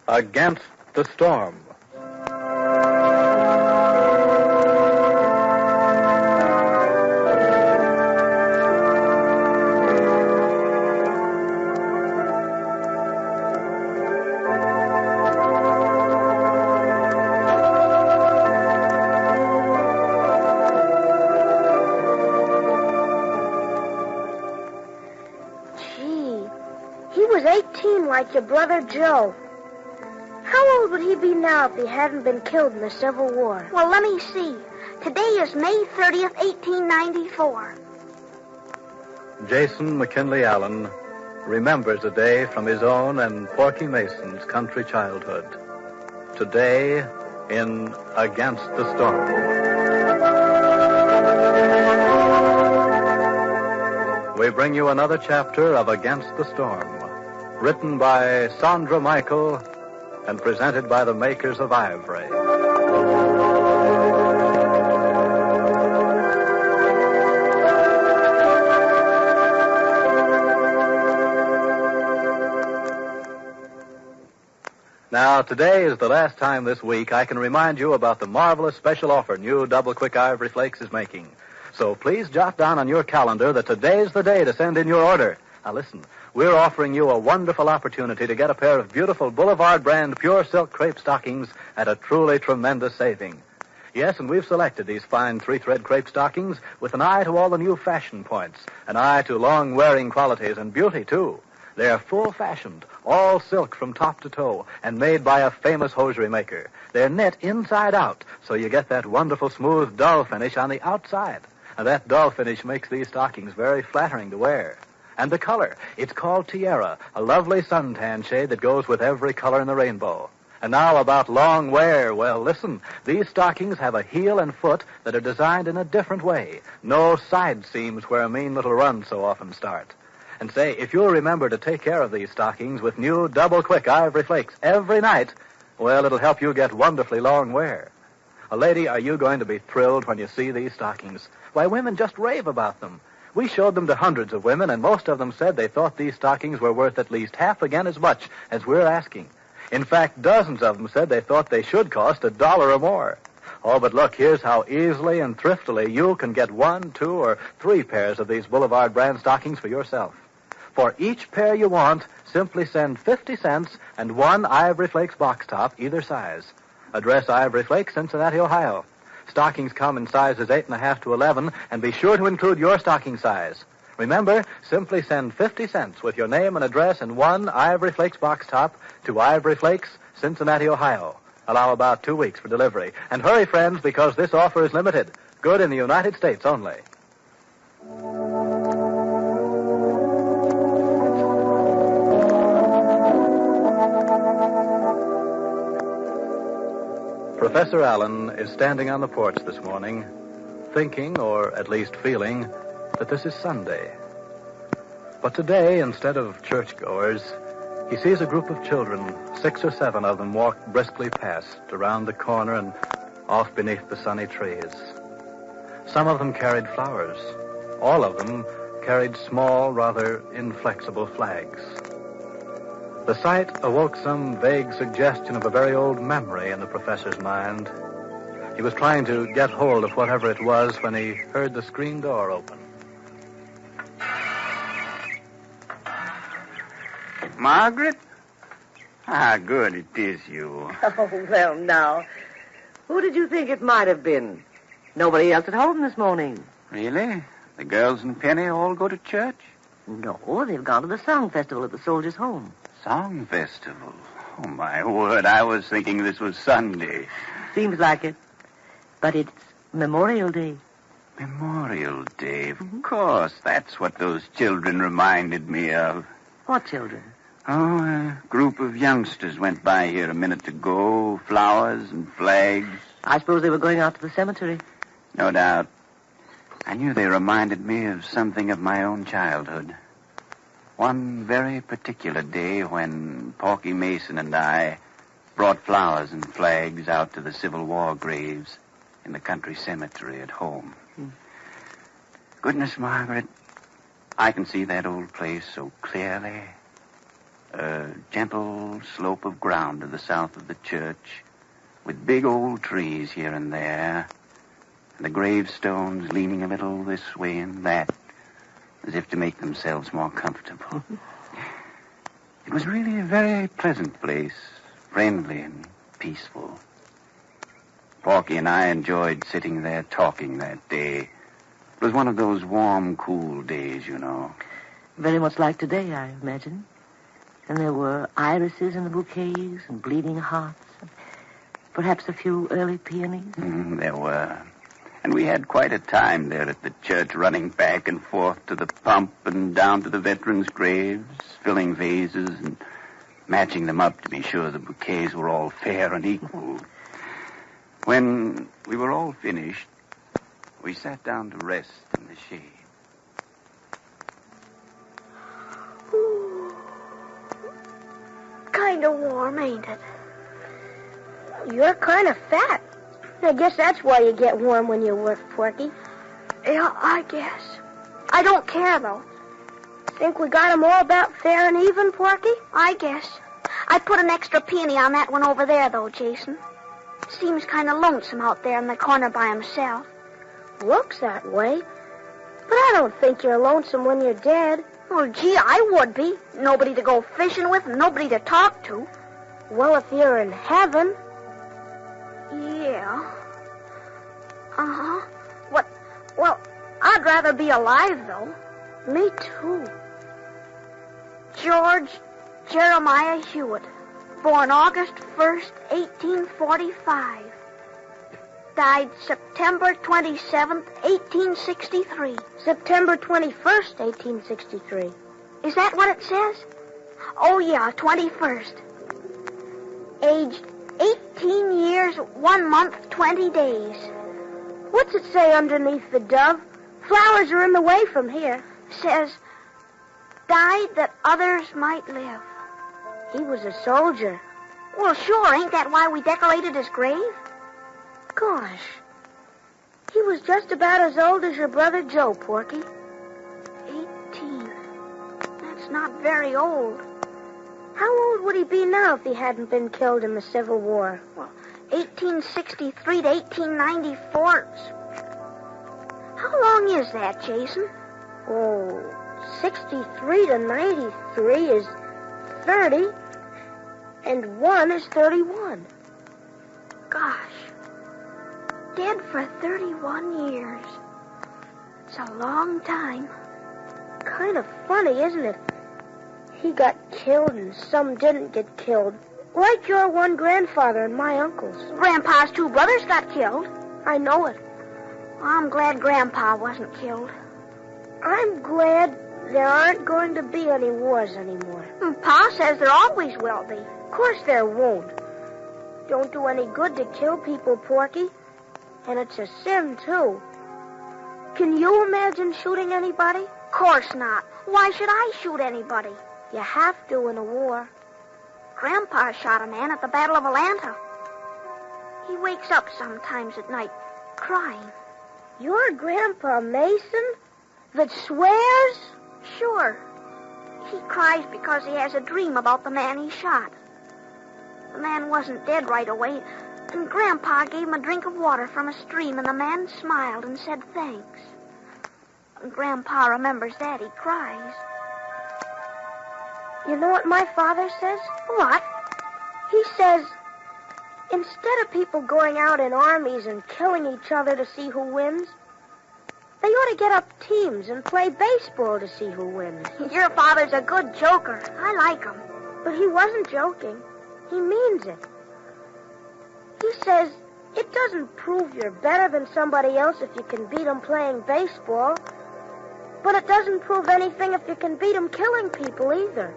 Against the Storm. Like your brother Joe. How old would he be now if he hadn't been killed in the Civil War? Well, let me see. Today is May 30th, 1894. Jason McKinley Allen remembers a day from his own and Porky Mason's country childhood. Today in Against the Storm. We bring you another chapter of Against the Storm. Written by Sandra Michael and presented by the makers of Ivory. Now, today is the last time this week I can remind you about the marvelous special offer new Double Quick Ivory Flakes is making. So please jot down on your calendar that today's the day to send in your order. Now listen, we're offering you a wonderful opportunity to get a pair of beautiful Boulevard brand pure silk crepe stockings at a truly tremendous saving. Yes, and we've selected these fine 3-thread crepe stockings with an eye to all the new fashion points, an eye to long-wearing qualities and beauty, too. They're full-fashioned, all silk from top to toe, and made by a famous hosiery maker. They're knit inside out, so you get that wonderful smooth, dull finish on the outside. And that dull finish makes these stockings very flattering to wear. And the color, it's called Tiara, a lovely suntan shade that goes with every color in the rainbow. And now about long wear. Well, listen, these stockings have a heel and foot that are designed in a different way. No side seams where a mean little run so often start. And say, if you'll remember to take care of these stockings with new Double Quick Ivory Flakes every night, well, it'll help you get wonderfully long wear. Lady, are you going to be thrilled when you see these stockings? Why, women just rave about them. We showed them to hundreds of women, and most of them said they thought these stockings were worth at least half again as much as we're asking. In fact, dozens of them said they thought they should cost $1 or more. Oh, but look, here's how easily and thriftily you can get 1, 2, or 3 pairs of these Boulevard brand stockings for yourself. For each pair you want, simply send 50 cents and 1 Ivory Flakes box top, either size. Address Ivory Flakes, Cincinnati, Ohio. Stockings come in sizes 8.5 to 11, and be sure to include your stocking size. Remember, simply send 50 cents with your name and address and 1 Ivory Flakes box top to Ivory Flakes, Cincinnati, Ohio. Allow about 2 weeks for delivery. And hurry, friends, because this offer is limited. Good in the United States only. Professor Allen is standing on the porch this morning, thinking, or at least feeling, that this is Sunday. But today, instead of churchgoers, he sees a group of children, 6 or 7 of them, walk briskly past around the corner and off beneath the sunny trees. Some of them carried flowers. All of them carried small, rather inflexible flags. The sight awoke some vague suggestion of a very old memory in the professor's mind. He was trying to get hold of whatever it was when he heard the screen door open. Margaret? Ah, good, it is you. Oh, well, now. Who did you think it might have been? Nobody else at home this morning. Really? The girls and Penny all go to church? No, they've gone to the song festival at the Soldiers' Home. Song festival? Oh, my word, I was thinking this was Sunday. Seems like it. But it's Memorial Day. Memorial Day, of course. That's what those children reminded me of. What children? Oh, a group of youngsters went by here a minute ago. Flowers and flags. I suppose they were going out to the cemetery. No doubt. I knew they reminded me of something of my own childhood. One very particular day when Porky Mason and I brought flowers and flags out to the Civil War graves in the country cemetery at home. Goodness, Margaret, I can see that old place so clearly. A gentle slope of ground to the south of the church, with big old trees here and there, and the gravestones leaning a little this way and that, as if to make themselves more comfortable. It was really a very pleasant place, friendly and peaceful. Porky and I enjoyed sitting there talking that day. It was one of those warm, cool days, you know. Very much like today, I imagine. And there were irises in the bouquets and bleeding hearts. And perhaps a few early peonies. There were. And we had quite a time there at the church, running back and forth to the pump and down to the veterans' graves, filling vases and matching them up to be sure the bouquets were all fair and equal. When we were all finished, we sat down to rest in the shade. Ooh. Kind of warm, ain't it? You're kind of fat. I guess that's why you get warm when you work, Porky. Yeah, I guess. I don't care, though. Think we got 'em all about fair and even, Porky? I guess. I put an extra peony on that one over there, though, Jason. Seems kind of lonesome out there in the corner by himself. Looks that way. But I don't think you're lonesome when you're dead. Well, gee, I would be. Nobody to go fishing with and nobody to talk to. Well, if you're in heaven... Yeah. Uh-huh. What? Well, I'd rather be alive, though. Me too. George Jeremiah Hewitt, born August 1st, 1845. Died September 27th, 1863. September 21st, 1863. Is that what it says? Oh, yeah, 21st. Aged 18 years, 1 month, 20 days. What's it say underneath the dove? Flowers are in the way from here. Says, died that others might live. He was a soldier. Well, sure, ain't that why we decorated his grave? Gosh, he was just about as old as your brother Joe, Porky. 18. That's not very old. How old would he be now if he hadn't been killed in the Civil War? Well, 1863 to 1894. How long is that, Jason? Oh, 63 to 93 is 30, and 1 is 31. Gosh, dead for 31 years. It's a long time. Kind of funny, isn't it? He got killed and some didn't get killed. Like your one grandfather and my uncle's. Grandpa's 2 brothers got killed. I know it. I'm glad Grandpa wasn't killed. I'm glad there aren't going to be any wars anymore. Pa says there always will be. Of course there won't. Don't do any good to kill people, Porky. And it's a sin, too. Can you imagine shooting anybody? Of course not. Why should I shoot anybody? You have to in a war. Grandpa shot a man at the Battle of Atlanta. He wakes up sometimes at night, crying. Your Grandpa Mason? That swears? Sure. He cries because he has a dream about the man he shot. The man wasn't dead right away, and Grandpa gave him a drink of water from a stream, and the man smiled and said thanks. When Grandpa remembers that, he cries. You know what my father says? What? He says, instead of people going out in armies and killing each other to see who wins, they ought to get up teams and play baseball to see who wins. Your father's a good joker. I like him. But he wasn't joking. He means it. He says it doesn't prove you're better than somebody else if you can beat them playing baseball. But it doesn't prove anything if you can beat them killing people either.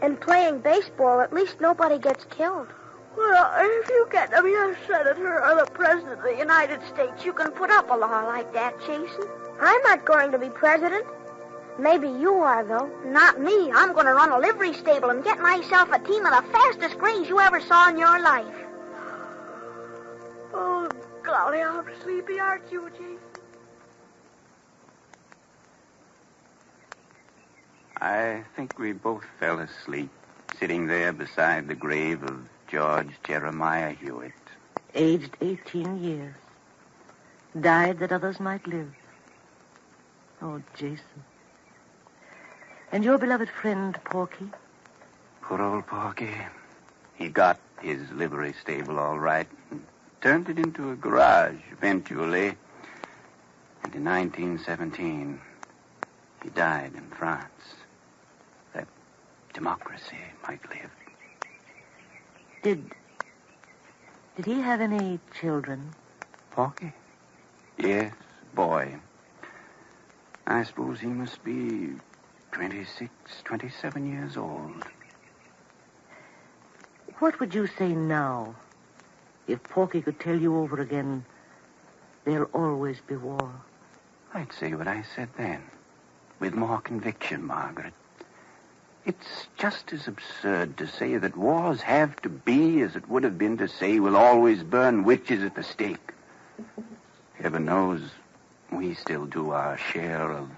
And playing baseball, at least nobody gets killed. Well, if you get to be a senator or the president of the United States, you can put up a law like that, Jason. I'm not going to be president. Maybe you are, though. Not me. I'm going to run a livery stable and get myself a team of the fastest grays you ever saw in your life. Oh, golly, I'm sleepy, aren't you, Jason? I think we both fell asleep sitting there beside the grave of George Jeremiah Hewitt. Aged 18 years. Died that others might live. Oh, Jason. And your beloved friend, Porky? Poor old Porky. He got his livery stable all right and turned it into a garage eventually. And in 1917, he died in France. That democracy might live. Did he have any children? Porky? Yes, boy. I suppose he must be 26, 27 years old. What would you say now if Porky could tell you over again, there'll always be war? I'd say what I said then, with more conviction, Margaret. It's just as absurd to say that wars have to be as it would have been to say we'll always burn witches at the stake. Heaven knows we still do our share of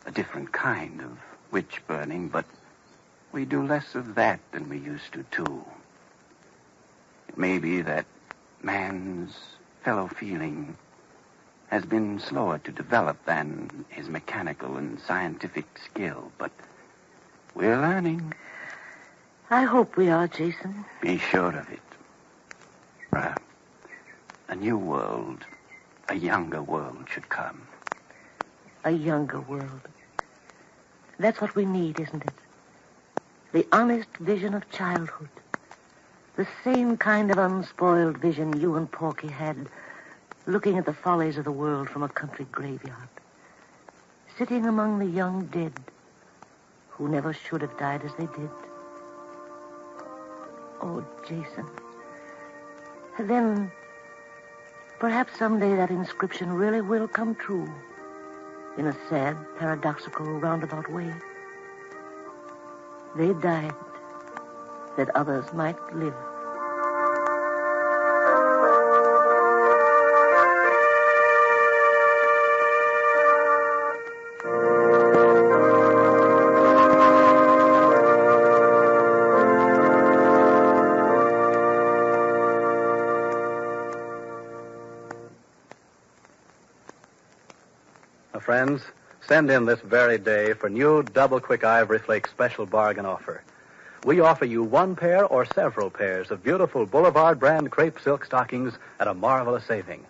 a different kind of witch burning, but we do less of that than we used to, too. It may be that man's fellow feeling has been slower to develop than his mechanical and scientific skill, but we're learning. I hope we are, Jason. Be sure of it. A new world, a younger world should come. A younger world. That's what we need, isn't it? The honest vision of childhood. The same kind of unspoiled vision you and Porky had, looking at the follies of the world from a country graveyard. Sitting among the young dead who never should have died as they did. Oh, Jason. Then, perhaps someday that inscription really will come true. In a sad, paradoxical, roundabout way. They died that others might live. Friends, send in this very day for new Double Quick Ivory Flake special bargain offer. We offer you one pair or several pairs of beautiful Boulevard brand crepe silk stockings at a marvelous saving.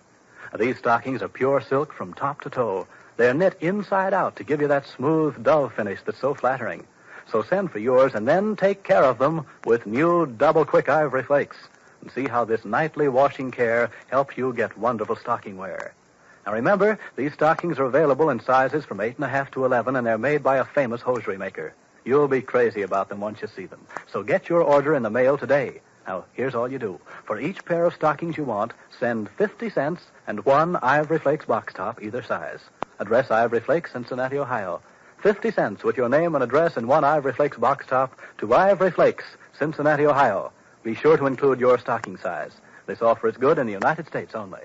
These stockings are pure silk from top to toe. They're knit inside out to give you that smooth dove finish that's so flattering. So send for yours and then take care of them with new Double Quick Ivory Flakes. And see how this nightly washing care helps you get wonderful stocking wear. Now remember, these stockings are available in sizes from 8.5 to 11, and they're made by a famous hosiery maker. You'll be crazy about them once you see them. So get your order in the mail today. Now, here's all you do. For each pair of stockings you want, send 50 cents and one Ivory Flakes box top, either size. Address Ivory Flakes, Cincinnati, Ohio. 50 cents with your name and address and one Ivory Flakes box top to Ivory Flakes, Cincinnati, Ohio. Be sure to include your stocking size. This offer is good in the United States only.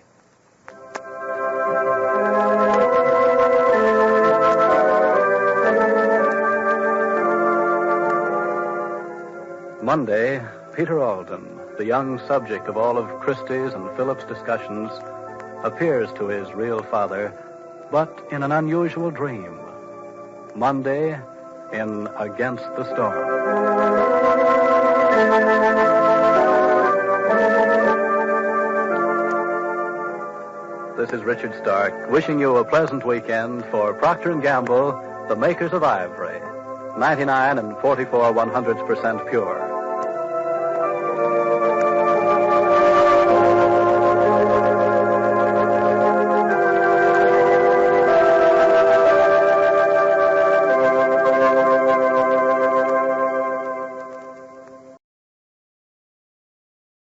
Monday, Peter Alden, the young subject of all of Christie's and Philip's discussions, appears to his real father, but in an unusual dream. Monday in Against the Storm. This is Richard Stark, wishing you a pleasant weekend for Procter & Gamble, the makers of ivory. 99 and 44 100% pure.